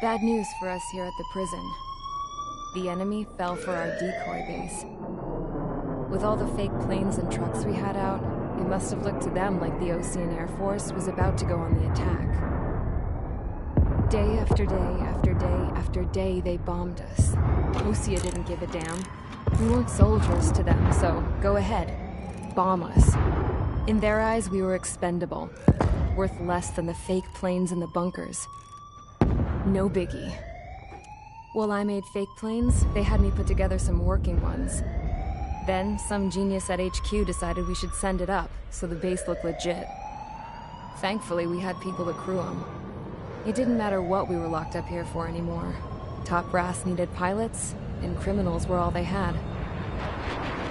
Bad news for us here at the prison. The enemy fell for our decoy base. With all the fake planes and trucks we had out, it must have looked to them like the Ocean Air Force was about to go on the attack. Day after day after day after day, they bombed us. Osea didn't give a damn. We weren't soldiers to them, so go ahead. Bomb us. In their eyes, we were expendable. Worth less than the fake planes in the bunkers. No biggie. While I made fake planes, they had me put together some working ones. Then, some genius at HQ decided we should send it up, so the base looked legit. Thankfully, we had people to crew them. It didn't matter what we were locked up here for anymore. Top brass needed pilots, and criminals were all they had.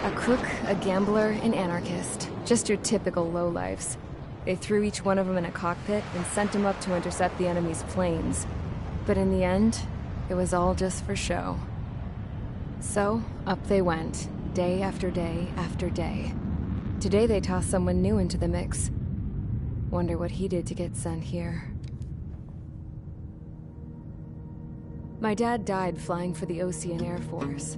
A crook, a gambler, an anarchist. Just your typical lowlifes. They threw each one of them in a cockpit and sent them up to intercept the enemy's planes. But in the end, it was all just for show. So, up they went, day after day after day. Today they tossed someone new into the mix. Wonder what he did to get sent here. My dad died flying for the Ocean Air Force.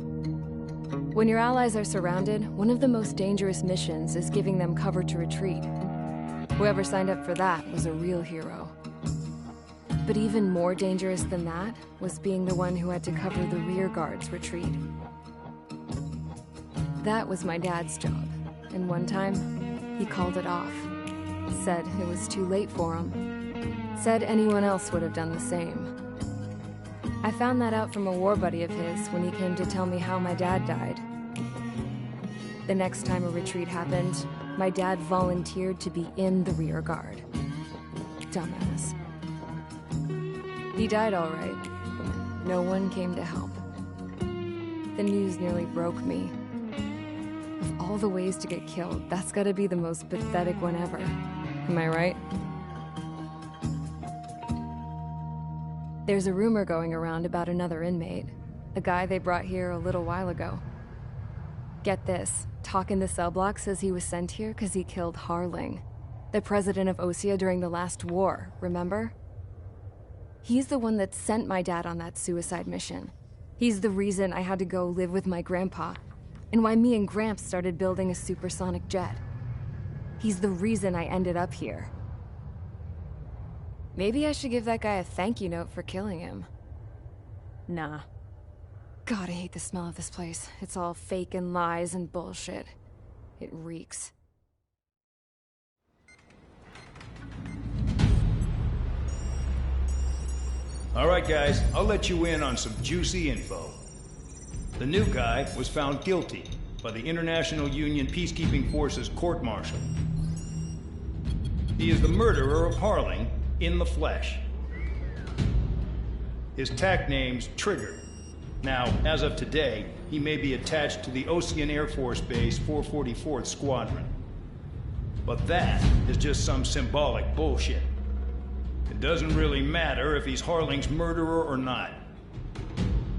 When your allies are surrounded, one of the most dangerous missions is giving them cover to retreat. Whoever signed up for that was a real hero. But even more dangerous than that was being the one who had to cover the rear guard's retreat. That was my dad's job, and one time, he called it off. Said it was too late for him. Said anyone else would have done the same. I found that out from a war buddy of his when he came to tell me how my dad died. The next time a retreat happened, my dad volunteered to be in the rear guard. Dumbass. He died all right. No one came to help. The news nearly broke me. Of all the ways to get killed, that's gotta be the most pathetic one ever. Am I right? There's a rumor going around about another inmate. A guy they brought here a little while ago. Get this, talk in the cell block says he was sent here because he killed Harling, the president of Osea during the last war, remember? He's the one that sent my dad on that suicide mission. He's the reason I had to go live with my grandpa, and why me and Gramps started building a supersonic jet. He's the reason I ended up here. Maybe I should give that guy a thank you note for killing him. Nah. God, I hate the smell of this place. It's all fake and lies and bullshit. It reeks. All right, guys, I'll let you in on some juicy info. The new guy was found guilty by the International Union Peacekeeping Forces court-martial. He is the murderer of Harling in the flesh. His TAC name's Trigger. Now, as of today, he may be attached to the Ocean Air Force Base 444th Squadron. But that is just some symbolic bullshit. It doesn't really matter if he's Harling's murderer or not.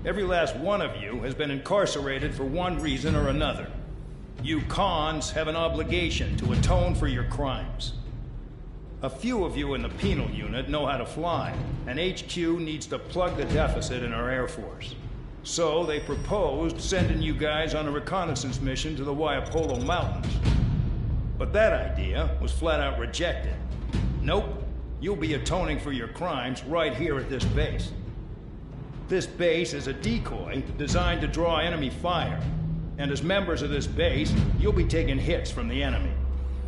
Every last one of you has been incarcerated for one reason or another. You cons have an obligation to atone for your crimes. A few of you in the penal unit know how to fly, and HQ needs to plug the deficit in our Air Force. So they proposed sending you guys on a reconnaissance mission to the Waiapolo Mountains. But that idea was flat out rejected. Nope, you'll be atoning for your crimes right here at this base. This base is a decoy designed to draw enemy fire, and as members of this base, you'll be taking hits from the enemy.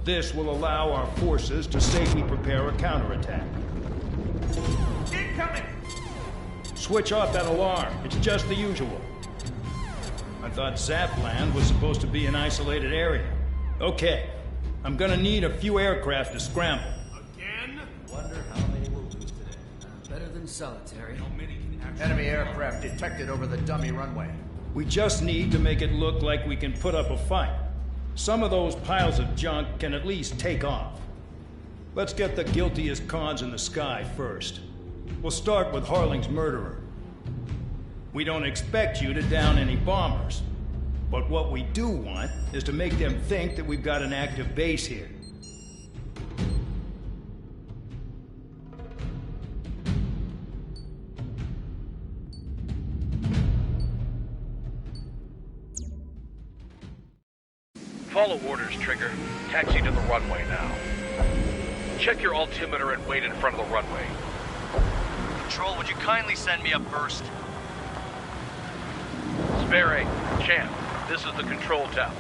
This will allow our forces to safely prepare a counterattack. Incoming! Switch off that alarm. It's just the usual. I thought Zapland was supposed to be an isolated area. Okay, I'm gonna need a few aircraft to scramble. Again? Wonder how many we'll lose today. Better than solitary. How many can actually... Enemy aircraft detected over the dummy runway. We just need to make it look like we can put up a fight. Some of those piles of junk can at least take off. Let's get the guiltiest cons in the sky first. We'll start with Harling's murderer. We don't expect you to down any bombers. But what we do want is to make them think that we've got an active base here. Follow orders, Trigger. Taxi to the runway now. Check your altimeter and wait in front of the runway. Control, would you kindly send me up first? Spare 8, Champ, this is the control tower.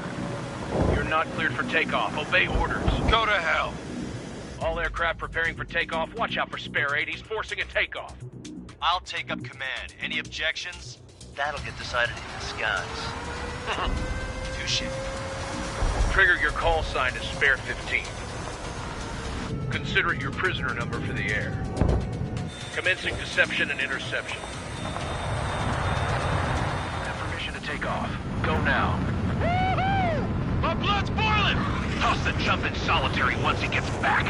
You're not cleared for takeoff. Obey orders. Go to hell. All aircraft preparing for takeoff. Watch out for Spare 8. He's forcing a takeoff. I'll take up command. Any objections? That'll get decided in the skies. Touche. Trigger, your call sign is Spare 15. Consider it your prisoner number for the air. Commencing deception and interception. Have permission to take off. Go now. Woohoo! My blood's boiling! Toss the jump in solitary once he gets back.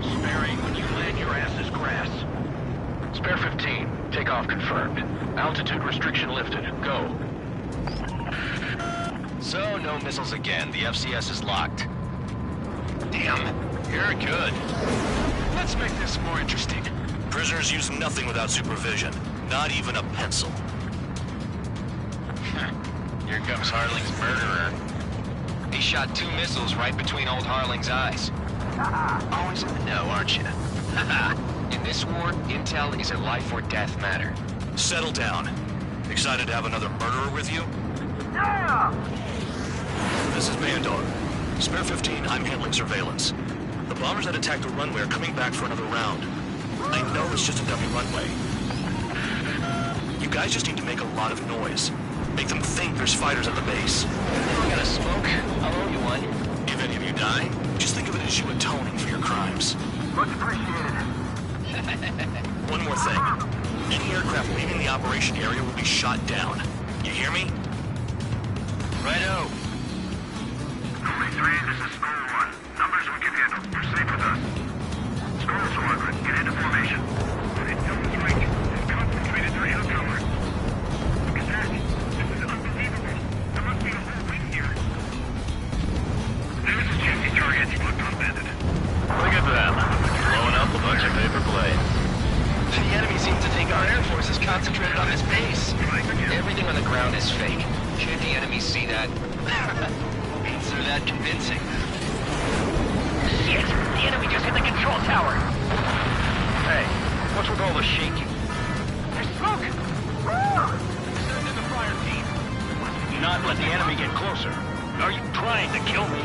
Spare 8, when you land, your ass is grass. Spare 15, takeoff confirmed. Altitude restriction lifted. Go. So, no missiles again. The FCS is locked. Damn, you're good. Let's make this more interesting. Prisoners use nothing without supervision. Not even a pencil. Here comes Harling's murderer. He shot 2 missiles right between old Harling's eyes. Always in the know, aren't you? In this war, intel is a life or death matter. Settle down. Excited to have another murderer with you? Yeah! This is Bandar. Spare 15, I'm handling surveillance. The bombers that attacked the runway are coming back for another round. I know it's just a dummy runway. You guys just need to make a lot of noise. Make them think there's fighters at the base. You got a smoke? I'll owe you one. If any of you die, just think of it as you atoning for your crimes. Much appreciated. One more thing. Any aircraft leaving the operation area will be shot down. You hear me? Righto. Only 3, this is School 1. Numbers we can handle. Proceed with us. School Squadron, get into formation. Intel is right. They've concentrated their air cover. Look at that. This is unbelievable. There must be a whole wing here. There's a chassis target. Look unbended. Look at them. Blowing up a bunch of paper planes. The enemy seems to think our Air Force is concentrated on this base. Everything on the ground is fake. Can't the enemy see that? Consider that convincing. Shit! The enemy just hit the control tower! Hey, what's with all the shaking? There's smoke! Send in the fire team. Do not let the enemy get closer. Are you trying to kill me?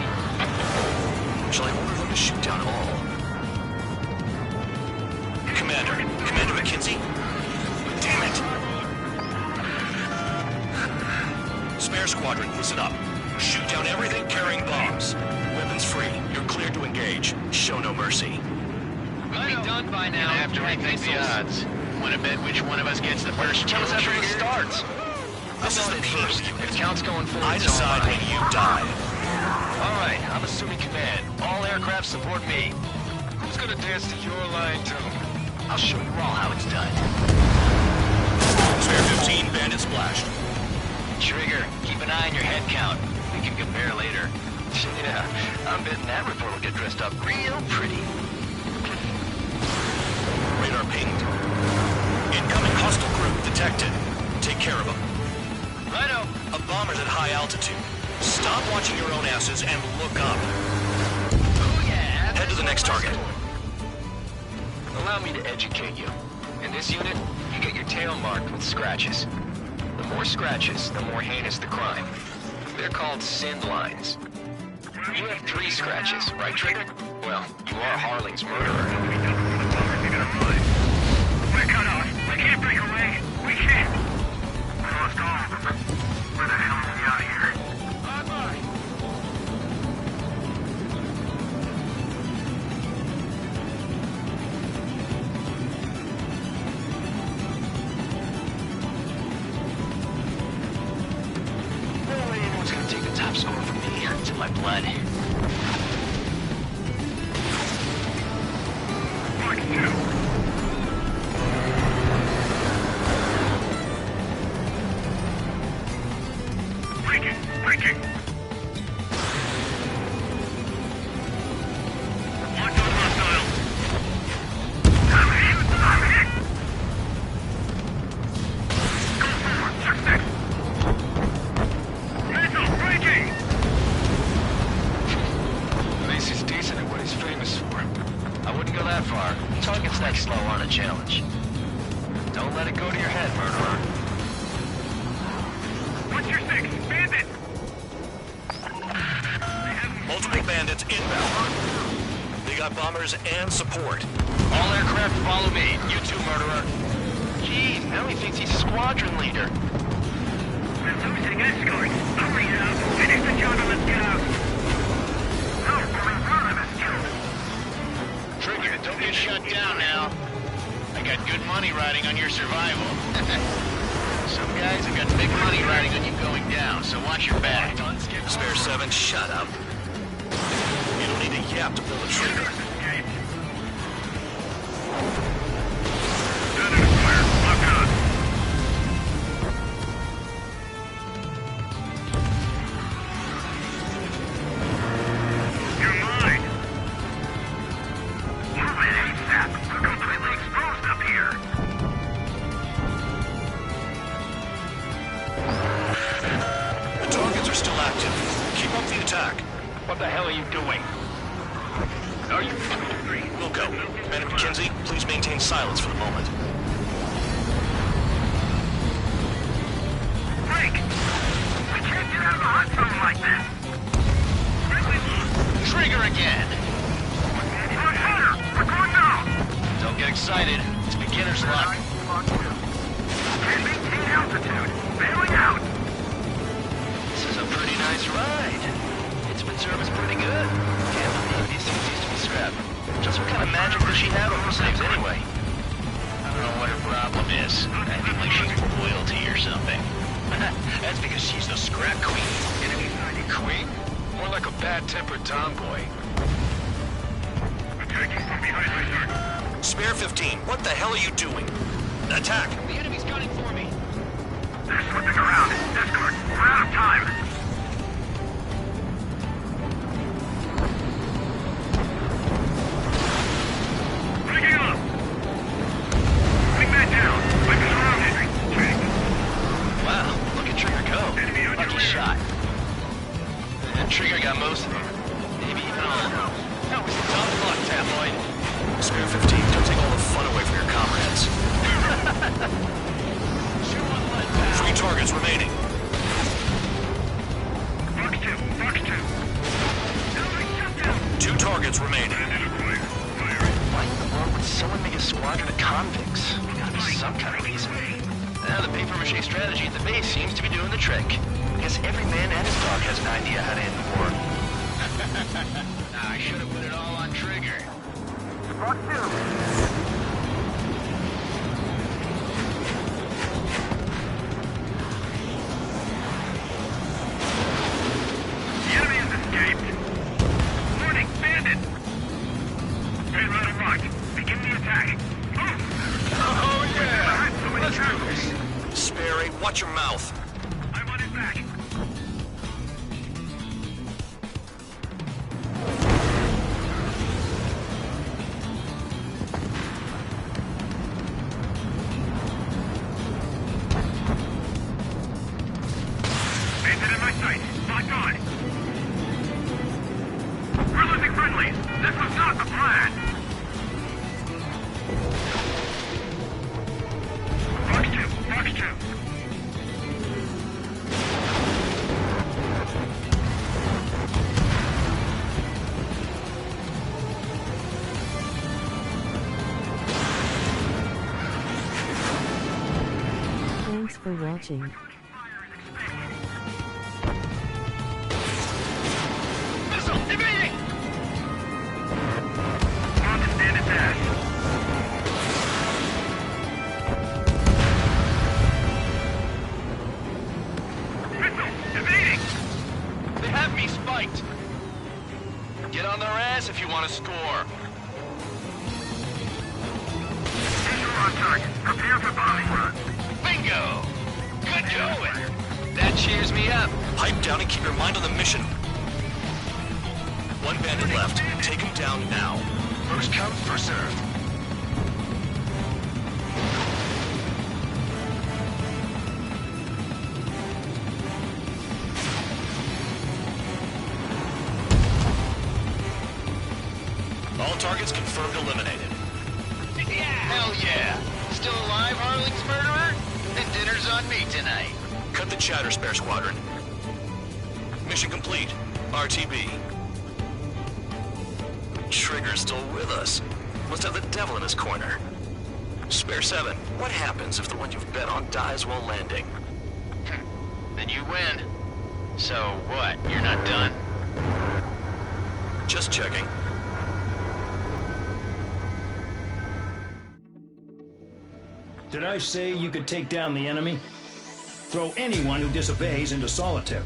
Shall I order them to shoot down all? Commander McKenzie? Damn it! Spare squadron, listen up. Shoot down everything carrying bombs. Weapons free. You're cleared to engage. Show no mercy. We'll be done by now. And after we think the odds. Want to bet which one of us gets the first kill after it starts? This is the first unit. If count's going forward, I decide when you die. All right, I'm assuming command. All aircraft support me. Who's gonna dance to your line tune? I'll show you all how it's done. Spare 15, bandit splashed. Trigger, keep an eye on your head count. We can compare later. Yeah, I'm betting that report will get dressed up real pretty. Radar pinged. Incoming hostile group detected. Take care of them. Righto. A bomber's at high altitude. Stop watching your own asses and look up. Oh yeah. Head to the next target. Allow me to educate you. In this unit, you get your tail marked with scratches. The more scratches, the more heinous the crime. They're called SIN lines. You have 3 scratches, right, Trigger? Well, you are Harling's murderer. We're cut off. We can't break away. We can't. We lost all of them. Where the hell are we out of here? Bye-bye. Anyone's gonna take the top score from me. It's in my blood. Target's that slow on a challenge. Don't let it go to your head, murderer. What's your six? Bandit! Multiple bandits inbound. They got bombers and support. All aircraft follow me. You too, murderer. Geez, now he thinks he's squadron leader. We're losing escorts. Hurry now. Finish the job and let's get out. No, only one of us killed. Trigger, don't get shut down now. I got good money riding on your survival. Some guys have got big money riding on you going down, so watch your back. Spare 7, shut up. You don't need a yap to pull the trigger. What the hell are you doing? Are you... We'll go. Bandit McKenzie, please maintain silence for the moment. Frank! We can't get out of the hot zone like this! Trigger again! We're better! We're going now! Don't get excited. It's beginner's luck. Can't maintain altitude! Bailing out! This is a pretty nice ride. Instrument service pretty good. Can't believe these things used to be scrapped. Just what kind of magic does she have on her saves anyway? I don't know what her problem is. Acting like she's royalty or something. That's because she's the scrap queen. Queen? More like a bad-tempered tomboy. Attacking from behind my target. Spare 15, what the hell are you doing? Attack! The enemy's gunning for me. They're slipping around. Escort, we're out of time. Breaking up. Bring that down. Weapons surrounded. Check. Wow, look at Trigger go. Enemy on your Lucky rear. shot. And Trigger got most of them. Maybe even all of them. That was dumb luck, Tabloid. Spare 15, don't take all the fun away from your comrades. Shoot one leg down. 3 targets remaining. Fox 2. Fox 2. Enemy shut down. 2 targets remaining. Bandit acquired. Firing. Why in the world would someone make a squadron of convicts? Gotta be some kind of reason. Now the paper-mache strategy at the base seems to be doing the trick. I guess every man and his dog has an idea how to end the war. I should have put it all on Trigger. Fox 2. The enemy has escaped. Warning, bandit! Payload unlocked. Begin the attack. Move! Oh yeah! So many Let's do characters. this. Spare 8, watch your mouth. I want it back. Bandit in my sight. Locked on. We're losing friendlies. This was not the plan. Fox 2. Fox 2. Thanks for watching. Missile! Evading! On to stand its ass. Missile! Evading! They have me spiked. Get on their ass if you want to score. Visual on target. Prepare for bombing run. Bingo! Good going! That cheers me up. Pipe down and keep your mind on the mission. 1 bandit left. Take him down now. First come, first served. All targets confirmed eliminated. on me tonight. Cut the chatter, Spare Squadron. Mission complete. RTB. Trigger's still with us. Must have the devil in his corner. Spare 7, what happens if the one you've bet on dies while landing? Then you win. So what, you're not done? Just checking. Did I say you could take down the enemy? Throw anyone who disobeys into solitary.